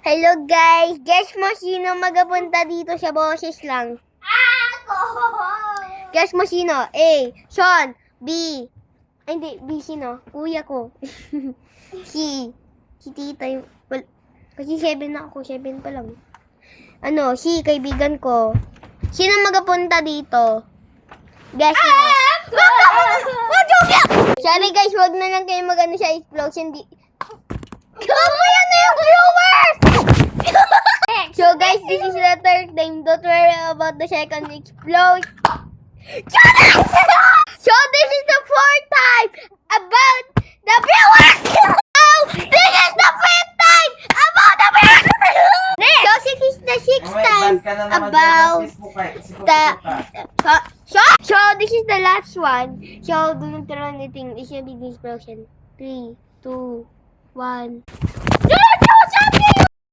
Hello guys! Guess mo sino magapunta dito sa boses lang? Ako! Guess mo sino? A. Sean. B. Ay hindi, B sino? Kuya ko. C. Si tita yung... Kasi 7 na ako, 7 pa lang. Ano, C. Kaibigan ko. Sino magapunta dito? Guess mo. Sorry guys, wag na lang kayo mag-ano sa explosion. Mamaya na yung viewers! So guys, this is the third time. Don't worry about the second explosion. Shut up! So this is the fourth time about the viewers! Oh, this is the fifth time about the viewers! So this is the sixth time about So this is the last one. So do not run anything. This will be the explosion. 3, 2, 1.